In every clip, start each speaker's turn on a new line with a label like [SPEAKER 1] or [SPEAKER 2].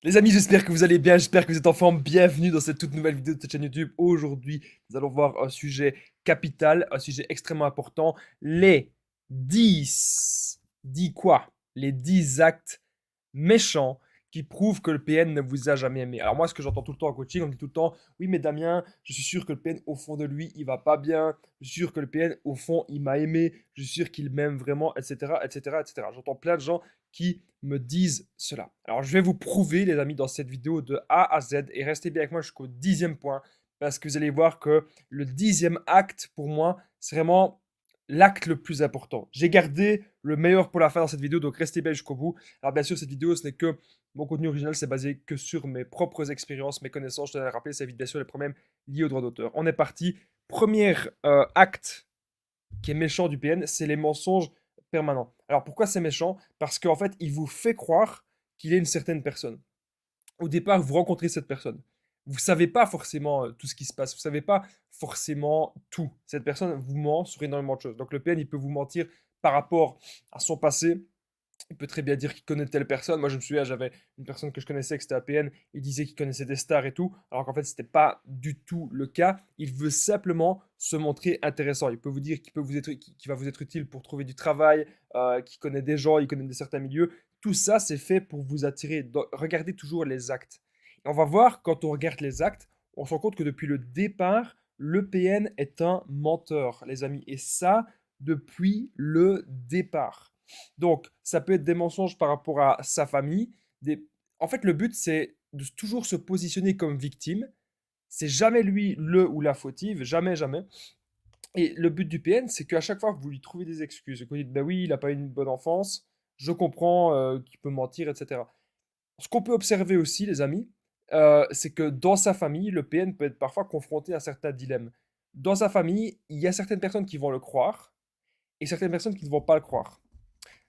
[SPEAKER 1] Les amis, j'espère que vous allez bien, j'espère que vous êtes en forme. Bienvenue dans cette toute nouvelle vidéo de cette chaîne YouTube. Aujourd'hui, nous allons voir un sujet capital, un sujet extrêmement important. Les 10 quoi? Les 10 actes méchants qui prouvent que le PN ne vous a jamais aimé. Alors moi, ce que j'entends tout le temps en coaching, on me dit tout le temps, oui mais Damien, je suis sûr que le PN, au fond de lui, il va pas bien. Je suis sûr que le PN, au fond, il m'a aimé. Je suis sûr qu'il m'aime vraiment, etc., etc., etc. J'entends plein de gens qui me disent cela. Alors, je vais vous prouver, les amis, dans cette vidéo de A à Z, et restez bien avec moi jusqu'au 10e point, parce que vous allez voir que le 10e acte, pour moi, c'est vraiment l'acte le plus important. J'ai gardé le meilleur pour la fin dans cette vidéo, donc restez bien jusqu'au bout. Alors, bien sûr, cette vidéo, ce n'est que mon contenu original, c'est basé que sur mes propres expériences, mes connaissances. Je tenais à le rappeler, ça évite bien sûr les problèmes liés aux droits d'auteur. On est parti. Premier acte qui est méchant du PN, c'est les mensonges permanents. Alors pourquoi c'est méchant? Parce qu'en fait, il vous fait croire qu'il est une certaine personne. Au départ, vous rencontrez cette personne. Vous ne savez pas forcément tout ce qui se passe. Vous ne savez pas forcément tout. Cette personne vous ment sur énormément de choses. Donc le PN, il peut vous mentir par rapport à son passé, il peut très bien dire qu'il connaît telle personne. Moi, je me souviens, j'avais une personne que je connaissais, que c'était APN, il disait qu'il connaissait des stars et tout, alors qu'en fait, ce n'était pas du tout le cas. Il veut simplement se montrer intéressant. Il peut vous dire qu'il va vous être utile pour trouver du travail, qu'il connaît des gens, il connaît certains milieux. Tout ça, c'est fait pour vous attirer. Donc, regardez toujours les actes. Et on va voir, quand on regarde les actes, on se rend compte que depuis le départ, le PN est un menteur, les amis. Et ça, depuis le départ. Donc, ça peut être des mensonges par rapport à sa famille. En fait, le but, c'est de toujours se positionner comme victime. C'est jamais lui le ou la fautive, jamais, jamais. Et le but du PN, c'est qu'à chaque fois, vous lui trouvez des excuses. Que vous dites, ben oui, il n'a pas eu une bonne enfance, je comprends qu'il peut mentir, etc. Ce qu'on peut observer aussi, les amis, c'est que dans sa famille, le PN peut être parfois confronté à certains dilemmes. Dans sa famille, il y a certaines personnes qui vont le croire et certaines personnes qui ne vont pas le croire.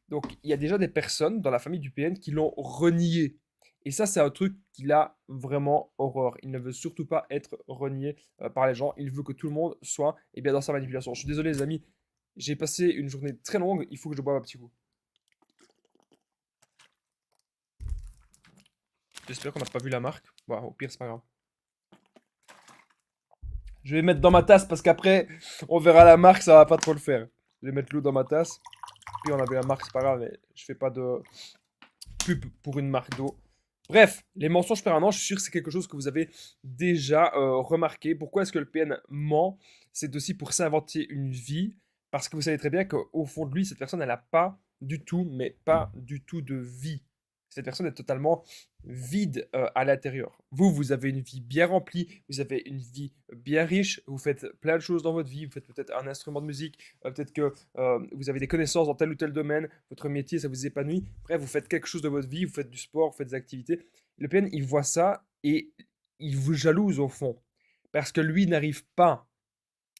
[SPEAKER 1] Donc, il y a déjà des personnes dans la famille du PN qui l'ont renié. Et ça, c'est un truc qu'il a vraiment horreur. Il ne veut surtout pas être renié par les gens. Il veut que tout le monde soit bien, dans sa manipulation. Je suis désolé, les amis. J'ai passé une journée très longue. Il faut que je boive un petit coup. J'espère qu'on n'a pas vu la marque. Bon, au pire, c'est pas grave. Je vais mettre dans ma tasse parce qu'après, on verra la marque. Ça va pas trop le faire. Je vais mettre l'eau dans ma tasse. Puis on a vu la marque, c'est pas grave. Mais je fais pas de pub pour une marque d'eau. Bref, les mensonges permanents, je suis sûr que c'est quelque chose que vous avez déjà remarqué. Pourquoi est-ce que le PN ment? C'est aussi pour s'inventer une vie, parce que vous savez très bien qu'au fond de lui, cette personne, elle n'a pas du tout, mais pas du tout de vie. Cette personne est totalement vide à l'intérieur. Vous, vous avez une vie bien remplie, vous avez une vie bien riche, vous faites plein de choses dans votre vie, vous faites peut-être un instrument de musique, peut-être que vous avez des connaissances dans tel ou tel domaine, votre métier, ça vous épanouit. Bref, vous faites quelque chose de votre vie, vous faites du sport, vous faites des activités. Le PN, il voit ça et il vous jalouse au fond, parce que lui n'arrive pas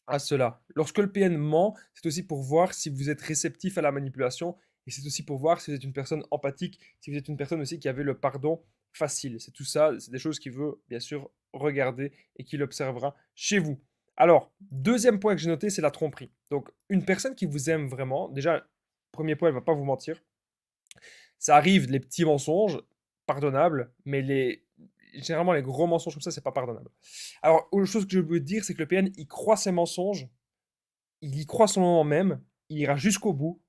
[SPEAKER 1] à cela. Lorsque le PN ment, c'est aussi pour voir si vous êtes réceptif à la manipulation et c'est aussi pour voir si vous êtes une personne empathique, si vous êtes une personne aussi qui avait le pardon facile. C'est tout ça, c'est des choses qu'il veut bien sûr regarder et qu'il observera chez vous. Alors, deuxième point que j'ai noté, c'est la tromperie. Donc, une personne qui vous aime vraiment, déjà, premier point, elle ne va pas vous mentir. Ça arrive, les petits mensonges, pardonnables, mais généralement, les gros mensonges comme ça, c'est pas pardonnable. Alors, autre chose que je veux dire, c'est que le PN, il croit ses mensonges, il y croit son moment même, il ira jusqu'au bout,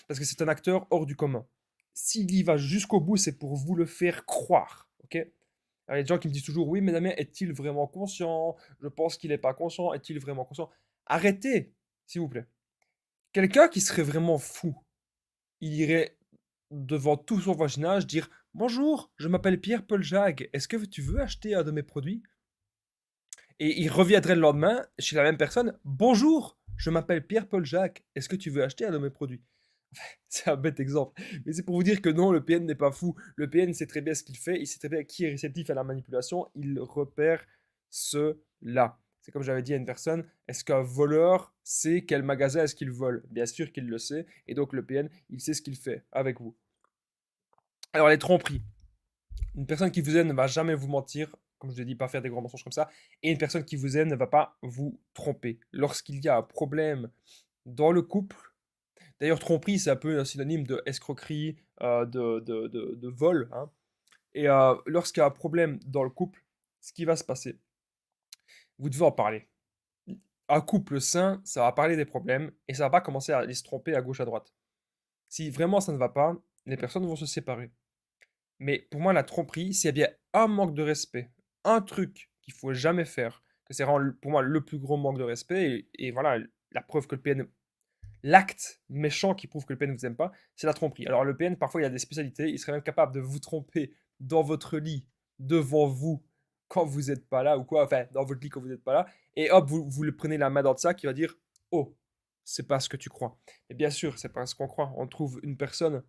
[SPEAKER 1] parce que c'est un acteur hors du commun. S'il y va jusqu'au bout, c'est pour vous le faire croire, ok? Alors, il y a des gens qui me disent toujours, oui, mais Damien, est-il vraiment conscient? Je pense qu'il n'est pas conscient. Est-il vraiment conscient? Arrêtez, s'il vous plaît. Quelqu'un qui serait vraiment fou, il irait devant tout son voisinage dire, bonjour, je m'appelle Pierre-Paul Jacques, est-ce que tu veux acheter un de mes produits? Et il reviendrait le lendemain chez la même personne, bonjour, je m'appelle Pierre-Paul Jacques, est-ce que tu veux acheter un de mes produits? C'est un bête exemple. Mais c'est pour vous dire que non, le PN n'est pas fou. Le PN sait très bien ce qu'il fait. Il sait très bien qui est réceptif à la manipulation. Il repère cela. C'est comme j'avais dit à une personne, est-ce qu'un voleur sait quel magasin est-ce qu'il vole? Bien sûr qu'il le sait. Et donc le PN, il sait ce qu'il fait avec vous. Alors les tromperies. Une personne qui vous aime ne va jamais vous mentir. Comme je l'ai dit, pas faire des grands mensonges comme ça. Et une personne qui vous aime ne va pas vous tromper. Lorsqu'il y a un problème dans le couple, d'ailleurs, tromperie, c'est un peu un synonyme de escroquerie, de vol, hein. Et lorsqu'il y a un problème dans le couple, ce qui va se passer, vous devez en parler. Un couple sain, ça va parler des problèmes et ça va pas commencer à aller se tromper à gauche à droite. Si vraiment ça ne va pas, les personnes vont se séparer. Mais pour moi, la tromperie, s'il y a bien un manque de respect, un truc qu'il faut jamais faire, que c'est vraiment pour moi le plus gros manque de respect, et voilà, la preuve que le PN, l'acte méchant qui prouve que le PN ne vous aime pas, c'est la tromperie. Alors le PN, parfois, il a des spécialités, il serait même capable de vous tromper dans votre lit, devant vous, quand vous n'êtes pas là, ou quoi, enfin, dans votre lit quand vous n'êtes pas là, et hop, vous le prenez la main dans le sac, il va dire, oh, c'est pas ce que tu crois. Et bien sûr, c'est pas ce qu'on croit. On trouve une personne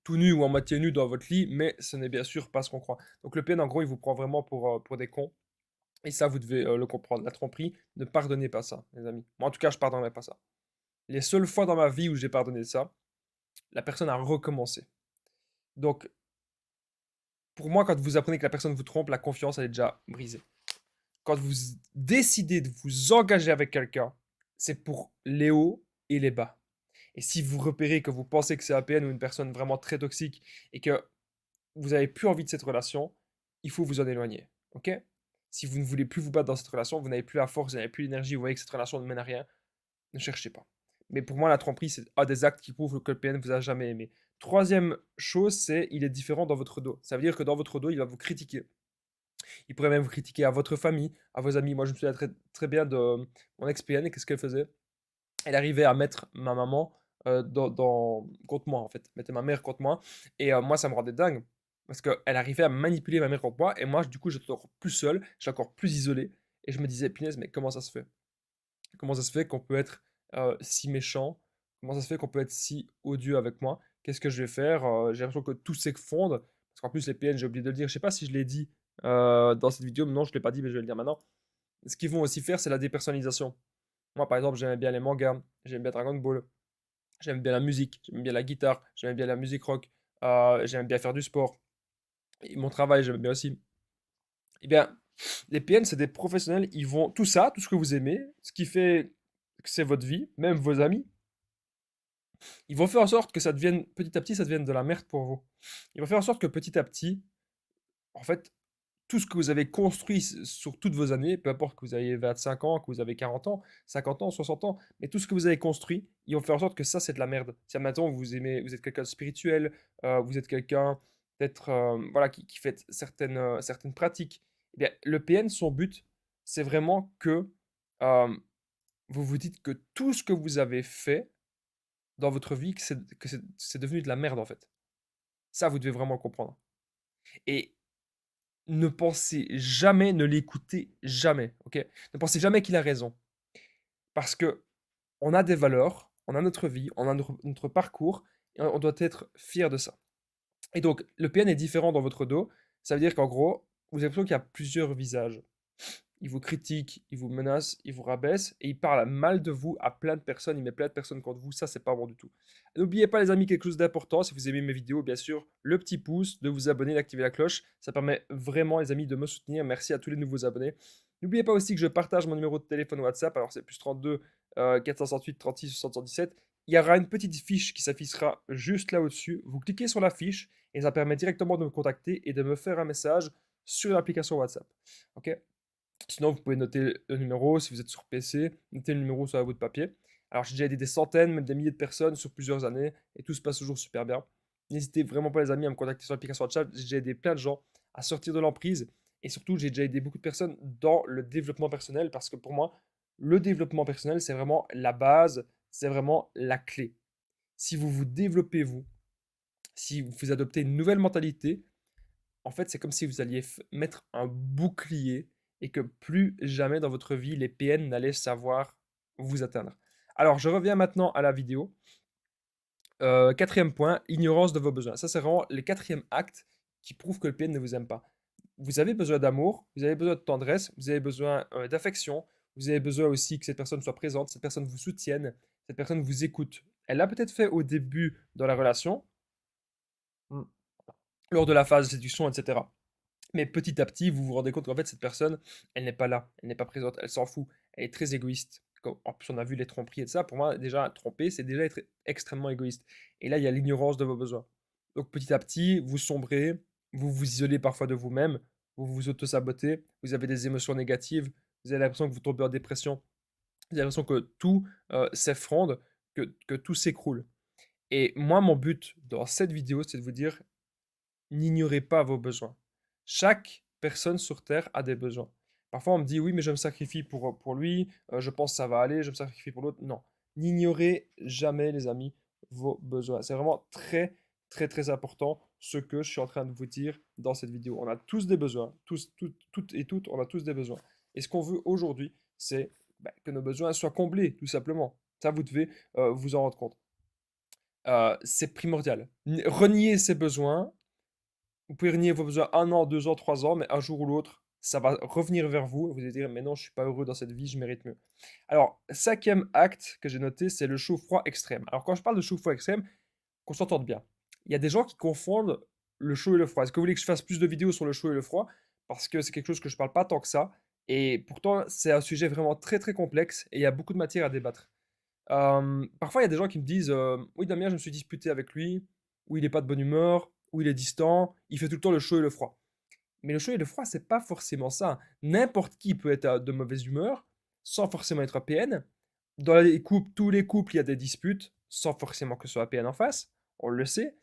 [SPEAKER 1] tout nu ou en moitié nu dans votre lit, mais ce n'est bien sûr pas ce qu'on croit. Donc le PN, en gros, il vous prend vraiment pour des cons. Et ça, vous devez le comprendre. La tromperie, ne pardonnez pas ça, les amis. Moi, en tout cas, je pardonnerai pas ça. Les seules fois dans ma vie où j'ai pardonné ça, la personne a recommencé. Donc, pour moi, quand vous apprenez que la personne vous trompe, la confiance, elle est déjà brisée. Quand vous décidez de vous engager avec quelqu'un, c'est pour les hauts et les bas. Et si vous repérez que vous pensez que c'est un PN ou une personne vraiment très toxique et que vous n'avez plus envie de cette relation, il faut vous en éloigner. Ok? Si vous ne voulez plus vous battre dans cette relation, vous n'avez plus la force, vous n'avez plus l'énergie, vous voyez que cette relation ne mène à rien, ne cherchez pas. Mais pour moi, la tromperie, c'est un des actes qui prouvent que le PN vous a jamais aimé. Troisième chose, c'est il est différent dans votre dos. Ça veut dire que dans votre dos, il va vous critiquer. Il pourrait même vous critiquer à votre famille, à vos amis. Moi, je me souviens très, très bien de mon ex-PN et qu'est-ce qu'elle faisait. Elle arrivait à mettre ma maman contre moi, en fait. Mettait ma mère contre moi. Et moi, ça me rendait dingue. Parce qu'elle arrivait à manipuler ma mère contre moi. Et moi, du coup, j'étais encore plus seul. J'étais encore plus isolé. Et je me disais, punaise, mais comment ça se fait? Comment ça se fait qu'on peut être si méchant? Comment ça se fait qu'on peut être si odieux avec moi? Qu'est-ce que je vais faire? J'ai l'impression que tout s'effondre. Parce qu'en plus, les PN, j'ai oublié de le dire. Je sais pas si je l'ai dit dans cette vidéo. Mais non, je ne l'ai pas dit, mais je vais le dire maintenant. Ce qu'ils vont aussi faire, c'est la dépersonnalisation. Moi, par exemple, j'aimais bien les mangas. J'aime bien Dragon Ball. J'aime bien la musique, j'aime bien la guitare, j'aime bien la musique rock, j'aime bien faire du sport. Et mon travail, j'aime bien aussi. Eh bien, les PN, c'est des professionnels, ils vont tout ça, tout ce que vous aimez, ce qui fait que c'est votre vie, même vos amis, ils vont faire en sorte que ça devienne, petit à petit, ça devienne de la merde pour vous. Ils vont faire en sorte que petit à petit, en fait, tout ce que vous avez construit sur toutes vos années, peu importe que vous ayez 25 ans, que vous avez 40 ans, 50 ans, 60 ans, mais tout ce que vous avez construit, ils vont faire en sorte que ça, c'est de la merde. Si maintenant vous aimez, vous êtes quelqu'un de spirituel, vous êtes quelqu'un d'être, voilà, qui fait certaines pratiques, eh bien, le PN, son but, c'est vraiment que euh, vous vous dites que tout ce que vous avez fait dans votre vie, que c'est devenu de la merde, en fait. Ça, vous devez vraiment le comprendre. Et ne pensez jamais, ne l'écoutez jamais, ok? Ne pensez jamais qu'il a raison. Parce que on a des valeurs, on a notre vie, on a notre parcours, et on doit être fier de ça. Et donc, le PN est différent dans votre dos. Ça veut dire qu'en gros, vous avez l'impression qu'il y a plusieurs visages. Il vous critique, il vous menace, il vous rabaisse et il parle mal de vous à plein de personnes. Il met plein de personnes contre vous. Ça, c'est pas bon du tout. N'oubliez pas, les amis, quelque chose d'important. Si vous aimez mes vidéos, bien sûr, le petit pouce, de vous abonner, d'activer la cloche. Ça permet vraiment, les amis, de me soutenir. Merci à tous les nouveaux abonnés. N'oubliez pas aussi que je partage mon numéro de téléphone WhatsApp. Alors, c'est plus 32 468 36 77. Il y aura une petite fiche qui s'affichera juste là au-dessus. Vous cliquez sur la fiche et ça permet directement de me contacter et de me faire un message sur l'application WhatsApp. Ok? Sinon, vous pouvez noter le numéro si vous êtes sur PC, notez le numéro sur un bout de papier. Alors, j'ai déjà aidé des centaines, même des milliers de personnes sur plusieurs années et tout se passe toujours super bien. N'hésitez vraiment pas, les amis, à me contacter sur l'application WhatsApp. J'ai déjà aidé plein de gens à sortir de l'emprise et surtout, j'ai déjà aidé beaucoup de personnes dans le développement personnel parce que pour moi, le développement personnel, c'est vraiment la base, c'est vraiment la clé. Si vous vous développez, vous, si vous adoptez une nouvelle mentalité, en fait, c'est comme si vous alliez mettre un bouclier et que plus jamais dans votre vie, les PN n'allaient savoir vous atteindre. Alors, je reviens maintenant à la vidéo. Quatrième point, ignorance de vos besoins. Ça, c'est vraiment le quatrième acte qui prouve que le PN ne vous aime pas. Vous avez besoin d'amour, vous avez besoin de tendresse, vous avez besoin d'affection, vous avez besoin aussi que cette personne soit présente, cette personne vous soutienne, cette personne vous écoute. Elle l'a peut-être fait au début dans la relation, lors de la phase de séduction, etc. Mais petit à petit, vous vous rendez compte qu'en fait, cette personne, elle n'est pas là, elle n'est pas présente, elle s'en fout, elle est très égoïste. En plus, on a vu les tromperies et tout ça. Pour moi, déjà, tromper, c'est déjà être extrêmement égoïste. Et là, il y a l'ignorance de vos besoins. Donc, petit à petit, vous sombrez, vous vous isolez parfois de vous-même, vous vous auto-sabotez, vous avez des émotions négatives, vous avez l'impression que vous tombez en dépression, vous avez l'impression que tout s'effondre, que tout s'écroule. Et moi, mon but dans cette vidéo, c'est de vous dire, n'ignorez pas vos besoins. Chaque personne sur Terre a des besoins. Parfois, on me dit, oui, mais je me sacrifie pour lui, je pense que ça va aller, je me sacrifie pour l'autre. Non, n'ignorez jamais, les amis, vos besoins. C'est vraiment très, très, très important ce que je suis en train de vous dire dans cette vidéo. On a tous des besoins, tous, toutes et toutes, on a tous des besoins. Et ce qu'on veut aujourd'hui, c'est que nos besoins soient comblés, tout simplement. Ça, vous devez vous en rendre compte. C'est primordial. Renier ses besoins, vous pouvez renier vos besoins 1 an, 2 ans, 3 ans, mais un jour ou l'autre, ça va revenir vers vous et vous allez dire: «Mais non, je suis pas heureux dans cette vie, je mérite mieux». Alors, 5e acte que j'ai noté, c'est le chaud-froid extrême. Alors quand je parle de chaud-froid extrême, qu'on s'entende bien. Il y a des gens qui confondent le chaud et le froid. Est-ce que vous voulez que je fasse plus de vidéos sur le chaud et le froid? Parce que c'est quelque chose que je parle pas tant que ça et pourtant c'est un sujet vraiment très, très complexe et il y a beaucoup de matière à débattre. Parfois, il y a des gens qui me disent, «Oui, Damien, je me suis disputé avec lui, ou il est pas de bonne humeur, ou il est distant, il fait tout le temps le chaud et le froid». Mais le chaud et le froid, c'est pas forcément ça. N'importe qui peut être de mauvaise humeur, sans forcément être APN. Dans les couples, tous les couples, il y a des disputes, sans forcément que ce soit APN en face, on le sait.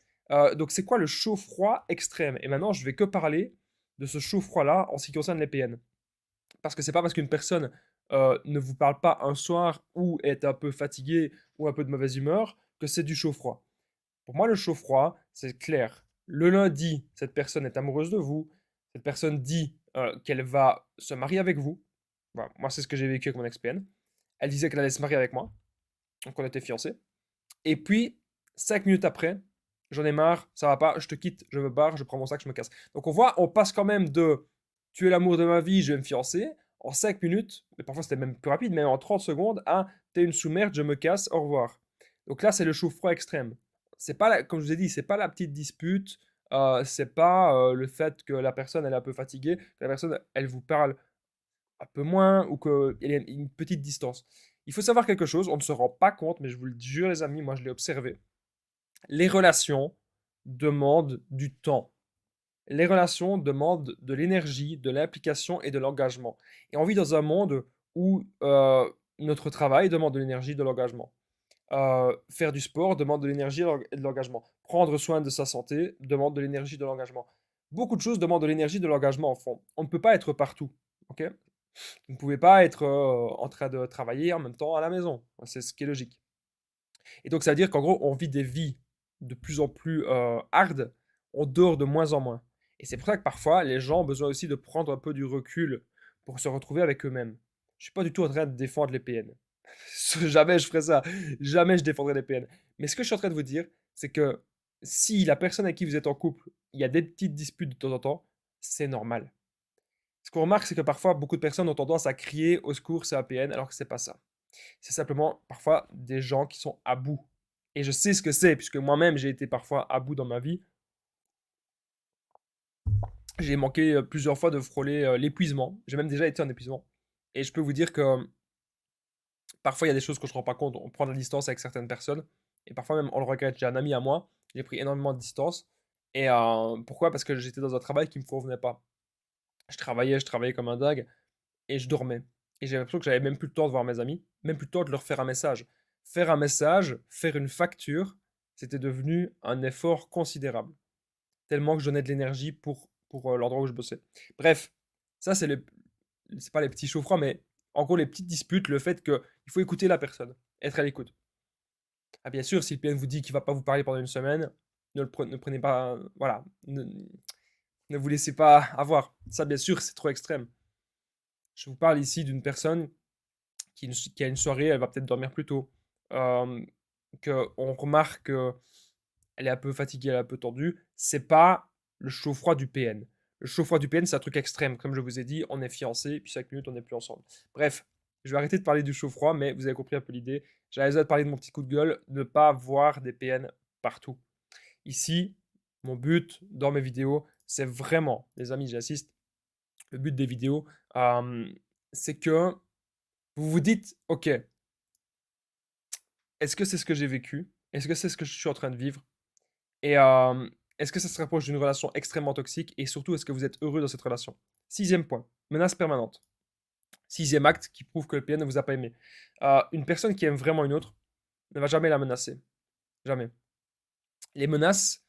[SPEAKER 1] Donc c'est quoi le chaud-froid extrême? Et maintenant, je vais que parler de ce chaud-froid-là en ce qui concerne les PN. Parce que c'est pas parce qu'une personne ne vous parle pas un soir ou est un peu fatiguée ou un peu de mauvaise humeur que c'est du chaud-froid. Pour moi, le chaud-froid, c'est clair. Le lundi, cette personne est amoureuse de vous. Cette personne dit qu'elle va se marier avec vous. Voilà, moi, c'est ce que j'ai vécu avec mon ex-PN. Elle disait qu'elle allait se marier avec moi. Donc, on était fiancés. Et puis, 5 minutes après, j'en ai marre, ça va pas, je te quitte, je me barre, je prends mon sac, je me casse. Donc, on voit, on passe quand même de tu es l'amour de ma vie, je vais me fiancer, en 5 minutes, mais parfois c'était même plus rapide, même en 30 secondes, à t'es une sous-merde, je me casse, au revoir. Donc là, c'est le chaud-froid extrême. C'est pas, comme je vous ai dit, c'est pas la petite dispute, c'est pas le fait que la personne elle est un peu fatiguée, que la personne elle vous parle un peu moins ou qu'il y a une petite distance. Il faut savoir quelque chose, on ne se rend pas compte, mais je vous le jure les amis, moi je l'ai observé. Les relations demandent du temps. Les relations demandent de l'énergie, de l'implication et de l'engagement. Et on vit dans un monde où notre travail demande de l'énergie, de l'engagement. Faire du sport demande de l'énergie et de l'engagement. Prendre soin de sa santé demande de l'énergie, de l'engagement. Beaucoup de choses demandent de l'énergie, de l'engagement en fond. On ne peut pas être partout. Ok? Vous ne pouvez pas être en train de travailler en même temps à la maison. C'est ce qui est logique. Et donc ça veut dire qu'en gros, on vit des vies de plus en plus hard, on dort de moins en moins. Et c'est pour ça que parfois, les gens ont besoin aussi de prendre un peu du recul pour se retrouver avec eux-mêmes. Je suis pas du tout en train de défendre les PN. Jamais je ferais ça. Jamais je défendrai les PN. Mais ce que je suis en train de vous dire, c'est que si la personne avec qui vous êtes en couple, il y a des petites disputes de temps en temps, c'est normal. Ce qu'on remarque, c'est que parfois, beaucoup de personnes ont tendance à crier au secours, c'est un PN, alors que c'est pas ça. C'est simplement parfois des gens qui sont à bout. Et je sais ce que c'est, puisque moi-même j'ai été parfois à bout dans ma vie. J'ai manqué plusieurs fois de frôler l'épuisement. J'ai même déjà été en épuisement. Et je peux vous dire que parfois il y a des choses que je ne rends pas compte. On prend de la distance avec certaines personnes. Et parfois même on le regrette. J'ai un ami à moi, j'ai pris énormément de distance. Et pourquoi? Parce que j'étais dans un travail qui ne me convenait pas. Je travaillais comme un dingue. Et je dormais. Et j'ai l'impression que j'avais même plus le temps de voir mes amis, même plus le temps de leur faire un message. Faire un message, faire une facture, c'était devenu un effort considérable. Tellement que je donnais de l'énergie pour l'endroit où je bossais. Bref, ça c'est pas les petits chauds froids, mais en gros les petites disputes, le fait qu'il faut écouter la personne, être à l'écoute. Ah bien sûr, si le client vous dit qu'il va pas vous parler pendant une semaine, ne prenez pas, voilà, ne vous laissez pas avoir. Ça bien sûr c'est trop extrême. Je vous parle ici d'une personne qui a une soirée, elle va peut-être dormir plus tôt. Qu'on remarque qu'elle est un peu fatiguée, elle est un peu tendue. C'est pas le chaud-froid du PN. Le chaud-froid du PN, c'est un truc extrême. Comme je vous ai dit, on est fiancés, puis 5 minutes, on n'est plus ensemble. Bref, je vais arrêter de parler du chaud-froid, mais vous avez compris un peu l'idée. J'avais besoin de parler de mon petit coup de gueule, ne pas voir des PN partout. Ici, mon but dans mes vidéos, c'est vraiment, les amis, j'assiste, le but des vidéos, c'est que vous vous dites, ok, est-ce que c'est ce que j'ai vécu? Est-ce que c'est ce que je suis en train de vivre? Et Est-ce que ça se rapproche d'une relation extrêmement toxique? Et surtout, est-ce que vous êtes heureux dans cette relation? Sixième point, menace permanente. Sixième acte qui prouve que le PN ne vous a pas aimé. Une personne qui aime vraiment une autre ne va jamais la menacer. Jamais. Les menaces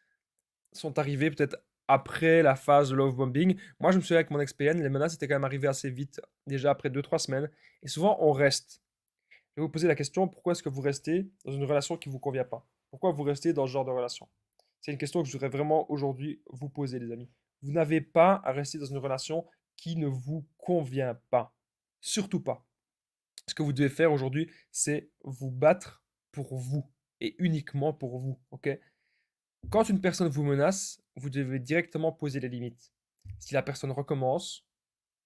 [SPEAKER 1] sont arrivées peut-être après la phase de love bombing. Moi, je me souviens avec mon ex-PN, les menaces étaient quand même arrivées assez vite, déjà après 2-3 semaines. Et souvent, on reste. Je vais vous poser la question, pourquoi est-ce que vous restez dans une relation qui ne vous convient pas? Pourquoi vous restez dans ce genre de relation? C'est une question que je voudrais vraiment aujourd'hui vous poser, les amis. Vous n'avez pas à rester dans une relation qui ne vous convient pas. Surtout pas. Ce que vous devez faire aujourd'hui, c'est vous battre pour vous et uniquement pour vous, ok? Quand une personne vous menace, vous devez directement poser les limites. Si la personne recommence,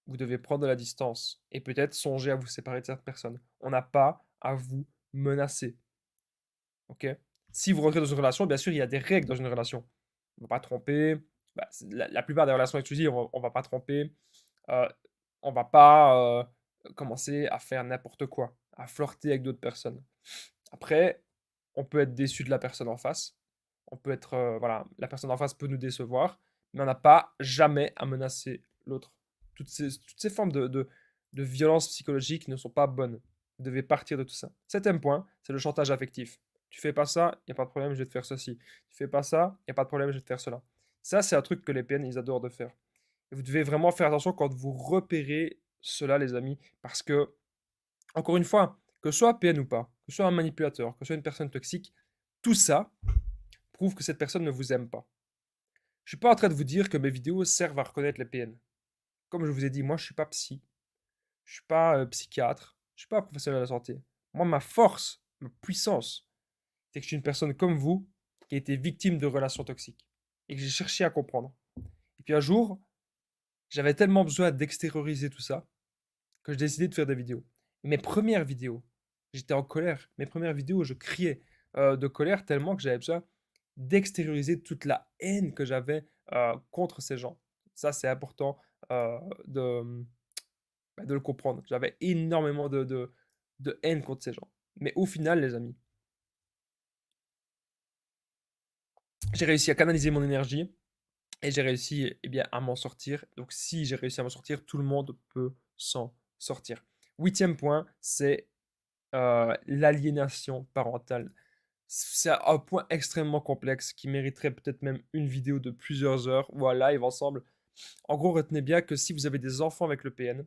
[SPEAKER 1] vous devez prendre de la distance et peut-être songer à vous séparer de cette personne. On n'a pas à vous menacer, ok? Si vous rentrez dans une relation, bien sûr, il y a des règles dans une relation. On ne va pas tromper. Bah, la plupart des relations exclusives, on ne va pas tromper. Euh, on ne va pas commencer à faire n'importe quoi, à flirter avec d'autres personnes. Après, on peut être déçu de la personne en face. On peut être, voilà, la personne en face peut nous décevoir, mais on n'a pas jamais à menacer l'autre. Toutes ces formes de violence psychologique ne sont pas bonnes. Vous devez partir de tout ça. Septième point, c'est le chantage affectif. Tu fais pas ça, il n'y a pas de problème, je vais te faire ceci. Tu fais pas ça, il n'y a pas de problème, je vais te faire cela. Ça, c'est un truc que les PN, ils adorent de faire. Et vous devez vraiment faire attention quand vous repérez cela, les amis, parce que, encore une fois, que ce soit PN ou pas, que ce soit un manipulateur, que ce soit une personne toxique, tout ça prouve que cette personne ne vous aime pas. Je suis pas en train de vous dire que mes vidéos servent à reconnaître les PN. Comme je vous ai dit, moi je suis pas psy, je suis pas psychiatre, je suis pas professionnel de la santé. Moi, ma force, ma puissance, c'est que je suis une personne comme vous qui a été victime de relations toxiques et que j'ai cherché à comprendre. Et puis un jour, j'avais tellement besoin d'extérioriser tout ça que j'ai décidé de faire des vidéos. Mes premières vidéos, j'étais en colère. Mes premières vidéos, je criais de colère tellement que j'avais besoin d'extérioriser toute la haine que j'avais contre ces gens. Ça, c'est important euh, de, de le comprendre. J'avais énormément de haine contre ces gens. Mais au final, les amis, j'ai réussi à canaliser mon énergie et j'ai réussi eh bien, à m'en sortir. Donc si j'ai réussi à m'en sortir, tout le monde peut s'en sortir. Huitième point, c'est l'aliénation parentale. C'est un point extrêmement complexe qui mériterait peut-être même une vidéo de plusieurs heures ou un live ensemble. En gros, retenez bien que si vous avez des enfants avec le PN,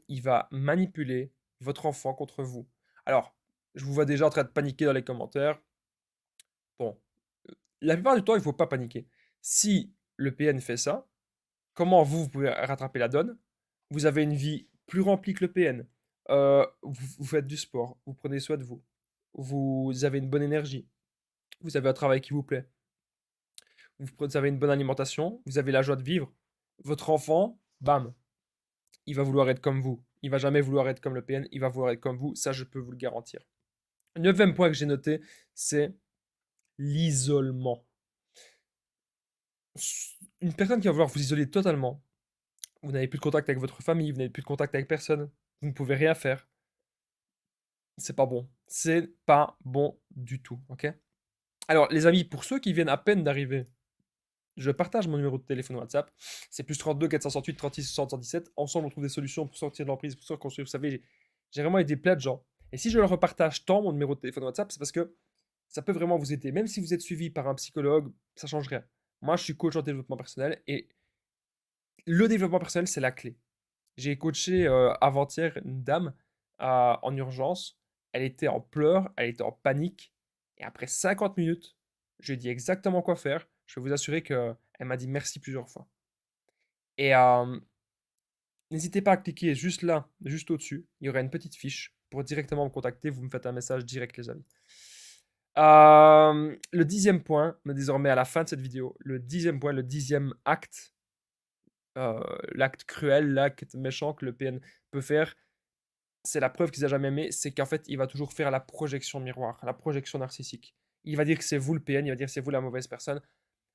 [SPEAKER 1] il va manipuler votre enfant contre vous. Alors, je vous vois déjà en train de paniquer dans les commentaires. Bon, la plupart du temps, il ne faut pas paniquer. Si le PN fait ça, comment vous pouvez rattraper la donne? Vous avez une vie plus remplie que le PN. Vous faites du sport, vous prenez soin de vous. Vous avez une bonne énergie. Vous avez un travail qui vous plaît. Vous avez une bonne alimentation. Vous avez la joie de vivre. Votre enfant, bam, il va vouloir être comme vous. Il va jamais vouloir être comme le PN. Il va vouloir être comme vous. Ça, je peux vous le garantir. Le neuvième point que j'ai noté, c'est l'isolement. Une personne qui va vouloir vous isoler totalement. Vous n'avez plus de contact avec votre famille. Vous n'avez plus de contact avec personne. Vous ne pouvez rien faire. C'est pas bon. C'est pas bon du tout, ok? Alors, les amis, pour ceux qui viennent à peine d'arriver, je partage mon numéro de téléphone WhatsApp. C'est plus 32 468 36 77. Ensemble, on trouve des solutions pour sortir de l'emprise, pour se reconstruire. Vous savez, j'ai vraiment aidé plein de gens. Et si je leur repartage tant mon numéro de téléphone WhatsApp, c'est parce que ça peut vraiment vous aider. Même si vous êtes suivi par un psychologue, ça change rien. Moi, je suis coach en développement personnel et le développement personnel, c'est la clé. J'ai coaché avant-hier une dame en urgence. Elle était en pleurs, elle était en panique. Et après 50 minutes, je lui ai dit exactement quoi faire. Je peux vous assurer qu'elle m'a dit merci plusieurs fois. Et n'hésitez pas à cliquer juste là, juste au-dessus. Il y aura une petite fiche pour directement me contacter. Vous me faites un message direct, les amis. Le dixième point, mais désormais à la fin de cette vidéo, le dixième point, le dixième acte, l'acte cruel, l'acte méchant que le PN peut faire, c'est la preuve qu'il n'a jamais aimé, c'est qu'en fait, il va toujours faire la projection miroir, la projection narcissique. Il va dire que c'est vous le PN, il va dire que c'est vous la mauvaise personne.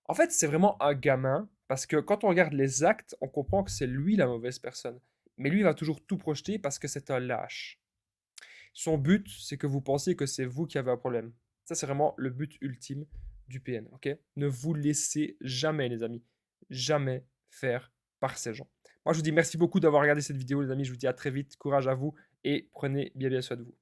[SPEAKER 1] En fait, c'est vraiment un gamin, parce que quand on regarde les actes, on comprend que c'est lui la mauvaise personne. Mais lui, il va toujours tout projeter parce que c'est un lâche. Son but, c'est que vous pensiez que c'est vous qui avez un problème. Ça, c'est vraiment le but ultime du PN, ok? Ne vous laissez jamais, les amis, jamais faire par ces gens. Moi, je vous dis merci beaucoup d'avoir regardé cette vidéo, les amis. Je vous dis à très vite, courage à vous et prenez bien soin de vous.